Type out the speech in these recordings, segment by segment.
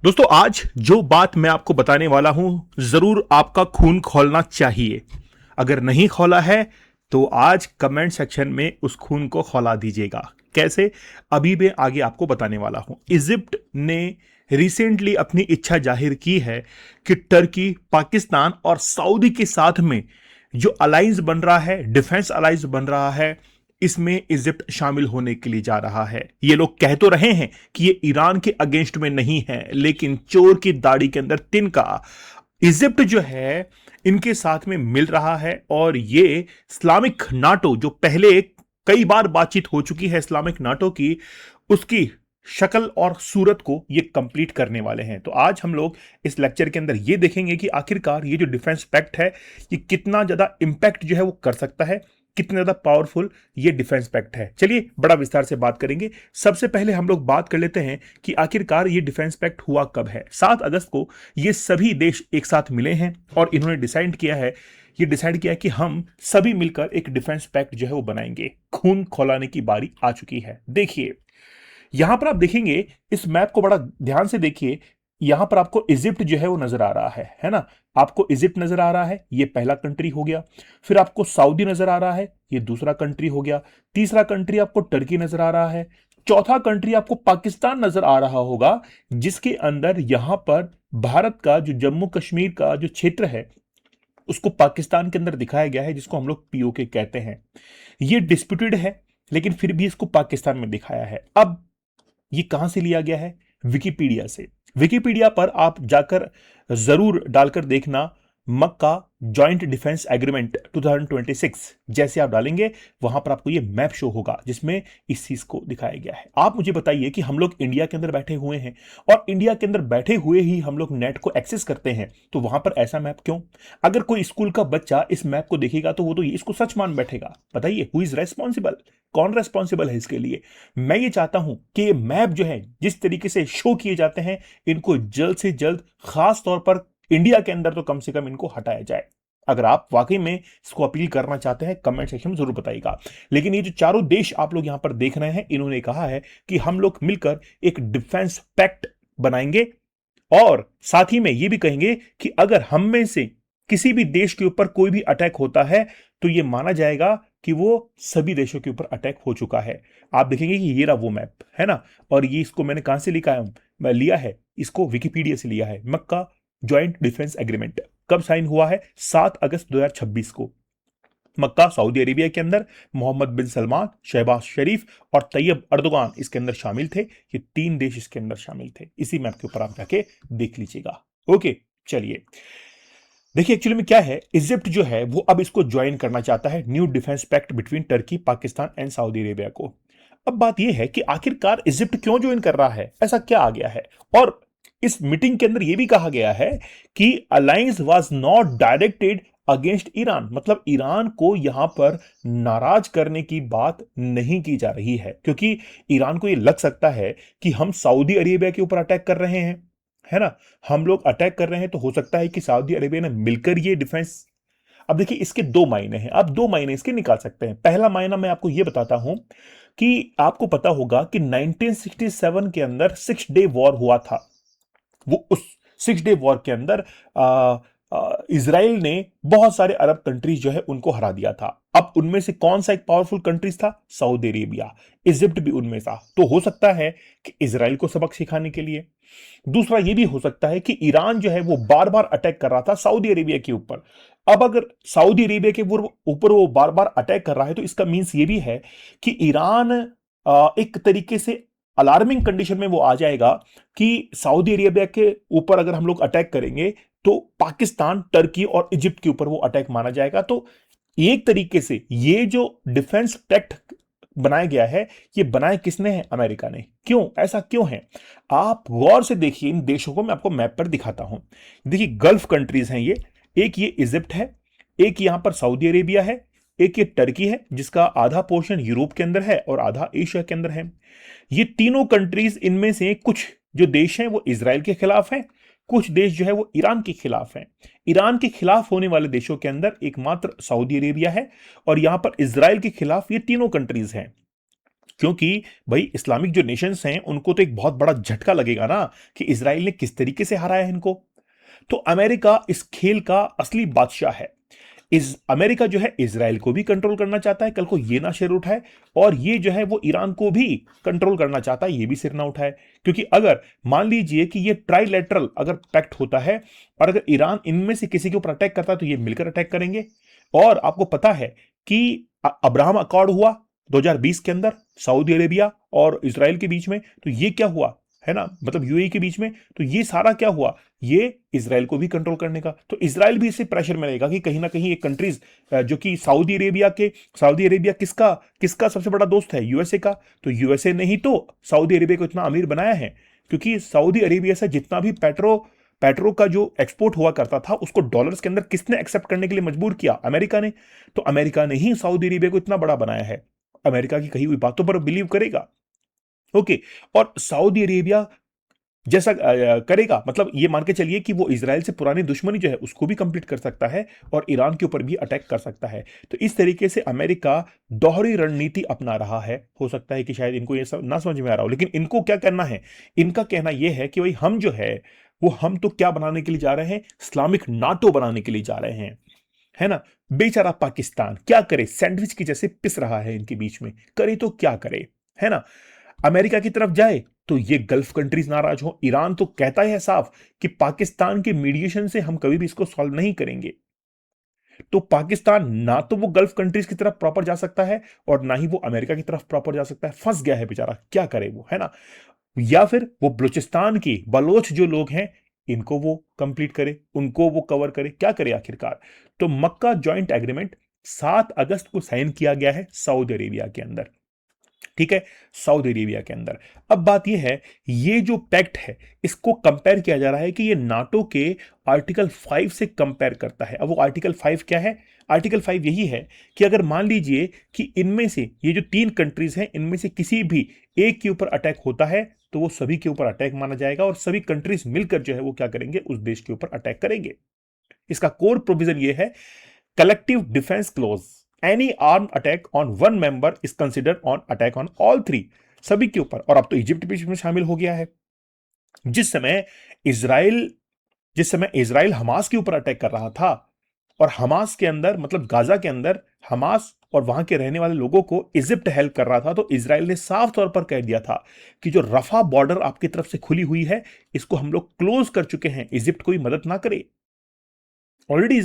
दोस्तों, आज जो बात मैं आपको बताने वाला हूं, जरूर आपका खून खौलना चाहिए। अगर नहीं खौला है तो आज कमेंट सेक्शन में उस खून को खौला दीजिएगा। कैसे? अभी मैं आगे आपको बताने वाला हूं। इजिप्ट ने रिसेंटली अपनी इच्छा जाहिर की है कि टर्की, पाकिस्तान और सऊदी के साथ में जो अलायंस बन रहा है, डिफेंस अलायंस बन रहा है, इसमें इजिप्ट शामिल होने के लिए जा रहा है। ये लोग कह तो रहे हैं कि ये ईरान के अगेंस्ट में नहीं है, लेकिन चोर की दाढ़ी के अंदर तिनका इजिप्ट जो है इनके साथ में मिल रहा है। और ये इस्लामिक नाटो, जो पहले कई बार बातचीत हो चुकी है इस्लामिक नाटो की, उसकी शक्ल और सूरत को ये कंप्लीट करने वाले हैं। तो आज हम लोग इस लेक्चर के अंदर ये देखेंगे कि आखिरकार ये जो डिफेंस पैक्ट है, ये कितना ज्यादा इंपैक्ट जो है वो कर सकता है, कितना ज्यादा पावरफुल ये डिफेंस पैक्ट है। चलिए बड़ा विस्तार से बात करेंगे। सबसे पहले हम लोग बात कर लेते हैं कि आखिरकार ये डिफेंस पैक्ट हुआ कब है। 7 अगस्त को ये सभी देश एक साथ मिले हैं और इन्होंने डिसाइड किया है कि हम सभी मिलकर एक डिफेंस पैक्ट जो है वो बनाएंगे। खून खौलाने की बारी आ चुकी है। देखिए, यहां पर आप देखेंगे, इस मैप को बड़ा ध्यान से देखिए। यहां पर आपको इजिप्ट जो है वो नजर आ रहा है ना। आपको इजिप्ट नजर आ रहा है, ये पहला कंट्री हो गया। फिर आपको सऊदी नजर आ रहा है, ये दूसरा कंट्री हो गया। तीसरा कंट्री आपको टर्की नजर आ रहा है। चौथा कंट्री आपको पाकिस्तान नजर आ रहा होगा, जिसके अंदर यहां पर भारत का जो जम्मू कश्मीर का जो क्षेत्र है उसको पाकिस्तान के अंदर दिखाया गया है, जिसको हम लोग पीओके कहते हैं। ये डिस्प्यूटेड है, लेकिन फिर भी इसको पाकिस्तान में दिखाया है। अब ये कहां से लिया गया है? विकिपीडिया से। विकिपीडिया पर आप जाकर जरूर डालकर देखना, मक्का जॉइंट डिफेंस एग्रीमेंट 2026 जैसे आप डालेंगे, वहां पर आपको ये मैप शो होगा जिसमें इस चीज को दिखाया गया है। आप मुझे बताइए कि हम लोग इंडिया के अंदर बैठे हुए हैं और इंडिया के अंदर बैठे हुए ही हम लोग नेट को एक्सेस करते हैं, तो वहां पर ऐसा मैप क्यों? अगर कोई स्कूल का बच्चा इस मैप को देखेगा तो वो तो इसको सच मान बैठेगा। बताइए, हु इज रेस्पॉन्सिबल? कौन रेस्पॉन्सिबल है इसके लिए? मैं ये चाहता हूं कि ये मैप जो है, जिस तरीके से शो किए जाते हैं, इनको जल्द से जल्द, खास तौर पर इंडिया के अंदर तो कम से कम इनको हटाया जाए। अगर आप वाकई में इसको अपील करना चाहते हैं, कमेंट सेक्शन में जरूर बताइएगा। लेकिन ये जो चारों देश आप लोग यहां पर देख रहे हैं, इन्होंने कहा है कि हम लोग मिलकर एक डिफेंस पैक्ट बनाएंगे और साथ ही में ये भी कहेंगे कि अगर हम में से किसी भी देश के ऊपर कोई भी अटैक होता है तो ये माना जाएगा कि वो सभी देशों के ऊपर अटैक हो चुका है। आप देखेंगे कि ये रहा वो मैप, है ना। और ये इसको मैंने कहां से लिखा है? मैं लिया है इसको विकिपीडिया से लिया है। मक्का ज्वाइंट डिफेंस एग्रीमेंट कब साइन हुआ है? 7 अगस्त 2026 को। मक्का सऊदी अरेबिया के अंदर मोहम्मद बिन सलमान, शहबाज शरीफ और तैयब अर्दोगान इसके अंदर शामिल थे। ये 3 देश इसके अंदर शामिल थे। इसी मैप के ऊपर आप जाके देख लीजिएगा। ओके, चलिए देखिए, एक्चुअली में क्या है, इजिप्ट जो है वो अब इसको ज्वाइन करना चाहता है, new defence pact between Turkey, Pakistan and Saudi Arabia को। अब बात यह है कि आखिरकार इजिप्ट क्यों ज्वाइन कर रहा है, ऐसा क्या आ गया है? और इस मीटिंग के अंदर यह भी कहा गया है कि alliance was not directed against Iran, मतलब ईरान को यहां पर नाराज करने की बात नहीं की जा रही है, क्योंकि ईरान को यह लग सकता है कि हम सऊदी अरेबिया के ऊपर अटैक कर रहे हैं, है ना। हम लोग अटैक कर रहे हैं तो हो सकता है कि सऊदी अरेबिया ने मिलकर ये डिफेंस। अब देखिए, इसके 2 मायने हैं। आप 2 मायने इसके निकाल सकते हैं। पहला मायना मैं आपको यह बताता हूं कि आपको पता होगा कि 1967 के अंदर 6 डे वॉर हुआ था। वो उस 6 डे वॉर के अंदर इसराइल ने बहुत सारे अरब कंट्रीज जो है उनको हरा दिया था। अब उनमें से कौन सा एक पावरफुल कंट्रीज था? Saudi Arabia. इजिप्ट भी उनमें था। तो हो सकता है कि इसराइल को सबक सिखाने के लिए। दूसरा यह भी हो सकता है कि ईरान जो है वो बार बार अटैक कर रहा था सऊदी अरेबिया के ऊपर। अब अगर सऊदी अरेबिया के ऊपर वो बार बार अटैक कर रहा है तो इसका मीन्स ये भी है कि ईरान एक तरीके से अलार्मिंग कंडीशन में वो आ जाएगा कि सऊदी अरेबिया के ऊपर अगर हम लोग अटैक करेंगे तो पाकिस्तान, टर्की और इजिप्ट के ऊपर वो अटैक माना जाएगा। तो एक तरीके से ये जो डिफेंस पैक्ट बनाया गया है, ये बनाया किसने है? अमेरिका ने। क्यों? ऐसा क्यों है? आप गौर से देखिए, इन देशों को मैं आपको मैप पर दिखाता हूं। देखिए, गल्फ कंट्रीज हैं ये। एक ये इजिप्ट है, एक यहां पर सऊदी अरेबिया है, एक ये टर्की है जिसका आधा पोर्शन यूरोप के अंदर है और आधा एशिया के अंदर है। ये तीनों कंट्रीज, इनमें से कुछ जो देश हैं वो इजराइल के खिलाफ हैं, कुछ देश जो है वो ईरान के खिलाफ हैं। ईरान के खिलाफ होने वाले देशों के अंदर एकमात्र सऊदी अरेबिया है और यहां पर इजराइल के खिलाफ ये तीनों कंट्रीज हैं। क्योंकि भाई इस्लामिक जो नेशंस हैं उनको तो एक बहुत बड़ा झटका लगेगा ना कि इसराइल ने किस तरीके से हराया है इनको। तो अमेरिका इस खेल का असली बादशाह है। इस अमेरिका जो है इसराइल को भी कंट्रोल करना चाहता है, कल को ये ना सिर उठाए, और ये जो है वो ईरान को भी कंट्रोल करना चाहता है, ये भी सिर ना उठाए। क्योंकि अगर मान लीजिए कि ये ट्राइलेटरल अगर पैक्ट होता है और अगर ईरान इनमें से किसी के ऊपर अटैक करता है तो ये मिलकर अटैक करेंगे। और आपको पता है कि अब्राहम अकॉर्ड हुआ 2020 के अंदर सऊदी अरेबिया और इसराइल के बीच में, तो ये क्या हुआ है ना, मतलब यूएई के बीच में, तो ये सारा क्या हुआ, ये इसराइल को भी कंट्रोल करने का। तो इसराइल भी इससे प्रेशर मिलेगा कि कहीं ना कहीं ये कंट्रीज जो कि सऊदी अरेबिया किसका किसका सबसे बड़ा दोस्त है, यूएसए का। तो यूएसए ने ही तो सऊदी अरेबिया को इतना अमीर बनाया है, क्योंकि सऊदी अरेबिया से जितना भी पेट्रो का जो एक्सपोर्ट हुआ करता था उसको डॉलर्स के अंदर किसने एक्सेप्ट करने के लिए मजबूर किया, अमेरिका ने। तो अमेरिका ने ही सऊदी अरेबिया को इतना बड़ा बनाया है। अमेरिका की कही हुई बातों पर बिलीव करेगा। ओके। और सऊदी अरेबिया जैसा करेगा, मतलब ये मान के चलिए कि वो इजराइल से पुरानी दुश्मनी जो है उसको भी कंप्लीट कर सकता है और ईरान के ऊपर भी अटैक कर सकता है। तो इस तरीके से अमेरिका दोहरी रणनीति अपना रहा है। हो सकता है कि शायद इनको ये सब ना समझ में आ रहा हो, लेकिन इनको क्या करना है, इनका कहना यह है कि भाई हम जो है वो हम तो क्या बनाने के लिए जा रहे हैं, इस्लामिक नाटो बनाने के लिए जा रहे हैं, है ना। बेचारा पाकिस्तान क्या करे, सैंडविच की जैसे पिस रहा है इनके बीच में, करे तो क्या करे, है ना। अमेरिका की तरफ जाए तो ये गल्फ कंट्रीज नाराज हो। ईरान तो कहता है साफ कि पाकिस्तान के मीडिएशन से हम कभी भी इसको सॉल्व नहीं करेंगे। तो पाकिस्तान ना तो वो गल्फ कंट्रीज की तरफ प्रॉपर जा सकता है और ना ही वो अमेरिका की तरफ प्रॉपर जा सकता है। फंस गया है बेचारा, क्या करे वो, है ना। या फिर वो बलूचिस्तान की बलोच जो लोग हैं इनको वो कंप्लीट करे, उनको वो कवर करे, क्या करे आखिरकार। तो मक्का जॉइंट एग्रीमेंट 7 अगस्त को साइन किया गया है सऊदी अरेबिया के अंदर, ठीक है, सऊदी अरेबिया के अंदर। अब बात यह है, ये जो पैक्ट है इसको कंपेयर किया जा रहा है कि ये नाटो के आर्टिकल 5 से कंपेयर करता है। अब वो आर्टिकल 5 क्या है, आर्टिकल 5 यही है कि अगर मान लीजिए कि इनमें से ये जो 3 कंट्रीज हैं इनमें से किसी भी एक के ऊपर अटैक होता है तो वो सभी के ऊपर अटैक माना जाएगा और सभी कंट्रीज मिलकर जो है वो क्या करेंगे, उस देश के ऊपर अटैक करेंगे। इसका कोर प्रोविजन ये है, collective defence close, any arm attack on one member is considered on attack on all 3, सभी के ऊपर। और अब तो इजिप्ट भी इसमें शामिल हो गया है। जिस समय इसराइल जिस समय इसराइल हमास के ऊपर अटैक कर रहा था और हमास के अंदर मतलब गाजा के अंदर हमास और वहां के रहने वाले लोगों को इजिप्ट हेल्प कर रहा था, तो इसराइल ने साफ तौर पर कह दिया था कि जो रफा बॉर्डर आपकी तरफ से खुली हुई है इसको हम लोग क्लोज कर चुके हैं, इजिप्ट कोई मदद ना करे। ऑलरेडी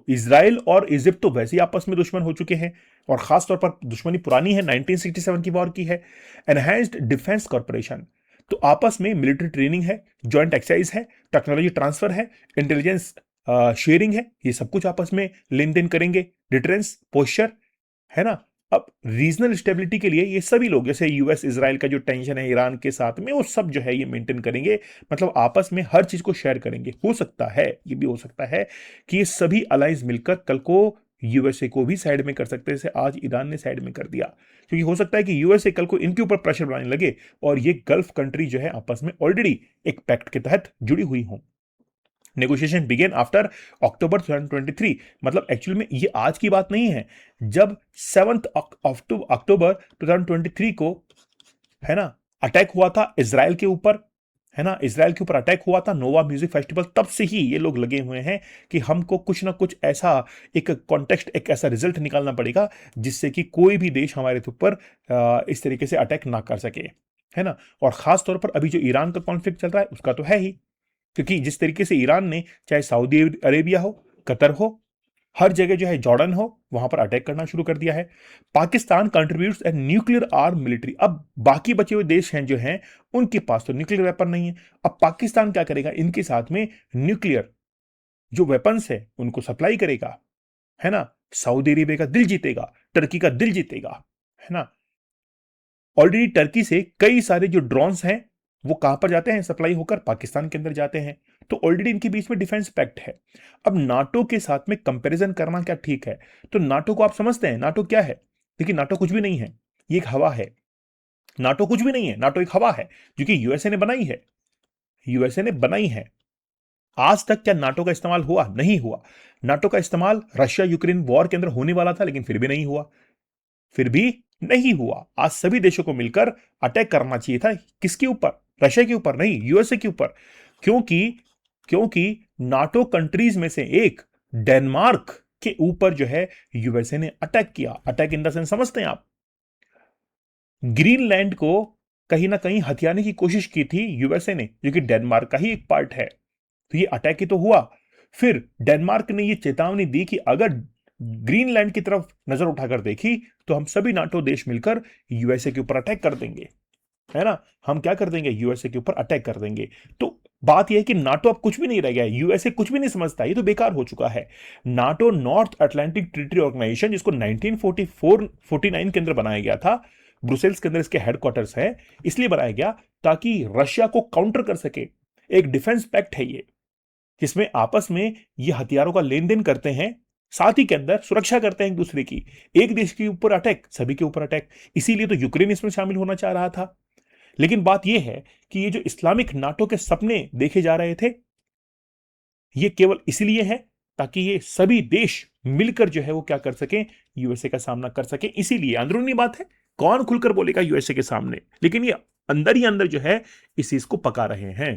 इसराइल और इजिप्ट तो वैसे ही आपस में दुश्मन हो चुके हैं और खास तौर पर दुश्मनी पुरानी है, 1967 की वॉर की है। एनहांस्ड डिफेंस कॉर्पोरेशन, तो आपस में मिलिट्री ट्रेनिंग है, जॉइंट एक्सरसाइज है, टेक्नोलॉजी ट्रांसफर है, इंटेलिजेंस शेयरिंग है, ये सब कुछ आपस में लेन देन करेंगे, डिटरेंस पोस्चर, है ना। अब रीजनल स्टेबिलिटी के लिए ये सभी लोग, जैसे यूएस इजराइल का जो टेंशन है ईरान के साथ में, वो सब जो है ये मेंटेन करेंगे, मतलब आपस में हर चीज को शेयर करेंगे। हो सकता है, ये भी हो सकता है कि ये सभी अलायंस मिलकर कल को यूएसए को भी साइड में कर सकते हैं, जैसे आज ईरान ने साइड में कर दिया। क्योंकि हो सकता है कि यूएसए कल को इनके ऊपर प्रेशर बनाने लगे और ये गल्फ कंट्री जो है आपस में ऑलरेडी एक पैक्ट के तहत जुड़ी हुई हों। नेगोशिएशन बिगेन आफ्टर अक्टूबर 2023, मतलब एक्चुअली में ये आज की बात नहीं है। जब 7 अक्टूबर 2023 को, है ना, अटैक हुआ था इसराइल के ऊपर, है ना, इसराइल के ऊपर अटैक हुआ था नोवा म्यूजिक फेस्टिवल, तब से ही ये लोग लगे हुए हैं कि हमको कुछ ना कुछ ऐसा एक कॉन्टेक्स्ट, एक ऐसा रिजल्ट निकालना पड़ेगा जिससे कि कोई भी देश हमारे ऊपर इस तरीके से अटैक ना कर सके, है ना। और खास तौर पर अभी जो ईरान का कॉन्फ्लिक्ट चल रहा है उसका तो है ही, क्योंकि जिस तरीके से ईरान ने, चाहे सऊदी अरेबिया हो, कतर हो, हर जगह जो है, जॉर्डन हो, वहां पर अटैक करना शुरू कर दिया है। Pakistan contributes a nuclear arm military, अब बाकी बचे हुए देश हैं जो हैं उनके पास तो न्यूक्लियर वेपन नहीं है। अब पाकिस्तान क्या करेगा, इनके साथ में न्यूक्लियर जो वेपन्स है उनको सप्लाई करेगा, है ना। सऊदी अरेबिया का दिल जीतेगा, टर्की का दिल जीतेगा, है ना। ऑलरेडी टर्की से कई सारे जो ड्रोन्स हैं वो कहां पर जाते हैं, सप्लाई होकर पाकिस्तान के अंदर जाते हैं। तो ऑलरेडी इनके बीच में डिफेंस पैक्ट है। अब नाटो के साथ में कंपैरिजन करना क्या ठीक है, तो नाटो को आप समझते हैं, नाटो क्या है। देखिए नाटो कुछ भी नहीं है, ये एक हवा है। नाटो कुछ भी नहीं है, नाटो एक हवा है जो कि यूएसए ने बनाई है, यूएसए ने बनाई है। आज तक क्या नाटो का इस्तेमाल हुआ, नहीं हुआ। नाटो का इस्तेमाल रशिया यूक्रेन वॉर के अंदर होने वाला था लेकिन फिर भी नहीं हुआ, फिर भी नहीं हुआ। आज सभी देशों को मिलकर अटैक करना चाहिए था। किसके ऊपर? रशिया के ऊपर नहीं, यूएसए के ऊपर। क्योंकि क्योंकि नाटो कंट्रीज में से एक डेनमार्क के ऊपर जो है यूएसए ने अटैक किया। अटैक इन द सेंस समझते हैं आप? ग्रीनलैंड को कहीं ना कहीं हथियाने की कोशिश की थी यूएसए ने, जो कि डेनमार्क का ही एक पार्ट है। तो ये अटैक ही तो हुआ। फिर डेनमार्क ने ये चेतावनी दी कि अगर ग्रीनलैंड की तरफ नजर उठाकर देखी तो हम सभी नाटो देश मिलकर यूएसए के ऊपर अटैक कर देंगे, है ना। हम क्या कर देंगे? यूएसए के ऊपर अटैक कर देंगे। तो बात यह है कि नाटो अब कुछ भी नहीं रह गया है, यूएसए कुछ भी नहीं समझता, ये तो बेकार हो चुका है। NATO North Atlantic Treaty Organisation, जिसको 1949 के अंदर बनाया गया था, ब्रुसेल्स के अंदर इसके हेडक्वार्टर्स है, इसलिए बनाया गया ताकि रशिया को काउंटर कर सके। एक डिफेंस पैक्ट है ये, जिसमें आपस में ये हथियारों का लेन देन करते हैं, साथ ही के अंदर सुरक्षा करते हैं एक दूसरे की। एक देश के ऊपर अटैक, सभी के ऊपर अटैक। इसीलिए तो यूक्रेन इसमें शामिल होना चाह रहा था। लेकिन बात यह है कि ये जो इस्लामिक नाटो के सपने देखे जा रहे थे, ये केवल इसलिए है ताकि ये सभी देश मिलकर जो है वो क्या कर सकें? यूएसए का सामना कर सकें। इसीलिए अंदरूनी बात है, कौन खुलकर बोलेगा यूएसए के सामने, लेकिन ये अंदर ही अंदर जो है इस चीज को पका रहे हैं।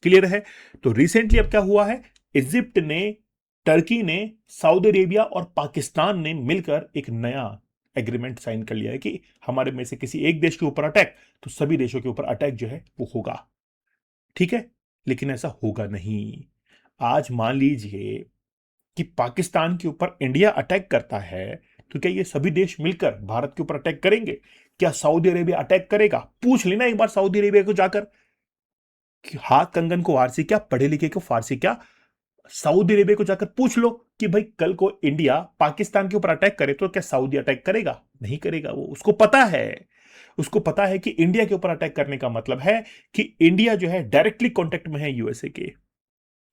क्लियर है? तो रिसेंटली अब क्या हुआ है, इजिप्ट ने, टर्की ने, सऊदी अरेबिया और पाकिस्तान ने मिलकर एक नया एग्रीमेंट साइन कर लिया है कि हमारे में से किसी एक देश के ऊपर अटैक तो सभी देशों के ऊपर अटैक जो है वो होगा। ठीक है, लेकिन ऐसा होगा नहीं। आज मान लीजिए कि पाकिस्तान के ऊपर इंडिया अटैक करता है, तो क्या ये सभी देश मिलकर भारत के ऊपर अटैक करेंगे? क्या सऊदी अरेबिया अटैक करेगा? पूछ लेना एक बार सऊदी अरेबिया को जाकर कि हाथ कंगन को वारसी क्या, पढ़े लिखे को फारसी क्या। सऊदी अरेबिया को जाकर पूछ लो कि भाई कल को इंडिया पाकिस्तान के ऊपर अटैक करे तो क्या सऊदी अटैक करेगा? नहीं करेगा। वो उसको पता है, उसको पता है कि इंडिया के ऊपर अटैक करने का मतलब है कि इंडिया जो है डायरेक्टली कांटेक्ट में है यूएसए के,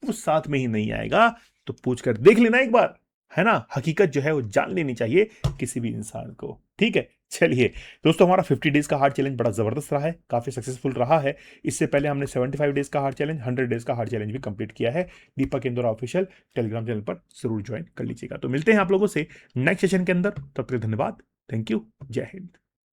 वो साथ में ही नहीं आएगा। तो पूछकर देख लेना एक बार, है ना। हकीकत जो है वो जान लेनी चाहिए किसी भी इंसान को। ठीक है, चलिए दोस्तों, हमारा 50 डेज का हार्ड चैलेंज बड़ा जबरदस्त रहा है, काफी सक्सेसफुल रहा है। इससे पहले हमने 75 डेज का हार्ड चैलेंज, 100 डेज का हार्ड चैलेंज भी कंप्लीट किया है। दीपक इंदौर ऑफिशियल टेलीग्राम चैनल पर जरूर ज्वाइन कर लीजिएगा। तो मिलते हैं आप लोगों से नेक्स्ट सेशन के अंदर, तब तक धन्यवाद, थैंक यू, जय हिंद।